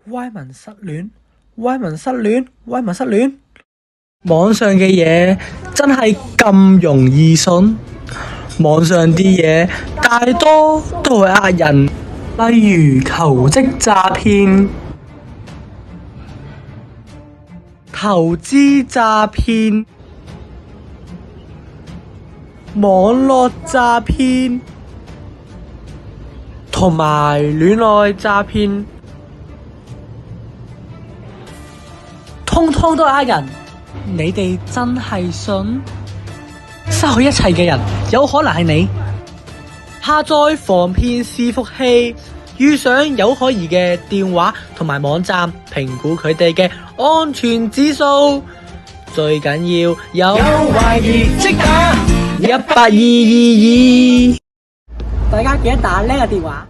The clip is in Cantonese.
歪文失戀，歪文失戀，歪文失戀。網上嘅嘢真係咁容易信？網上啲嘢大多都係呃人，例如求職詐騙、投資詐騙、網絡詐騙同埋戀愛詐騙，通通都呃人。你哋真係信？失去一切嘅人有可能係你。下載防騙伺服器，遇上有可疑嘅電話同埋網站，評估佢哋嘅安全指數。最緊要有懷疑即打18222。大家記得打呢個電話。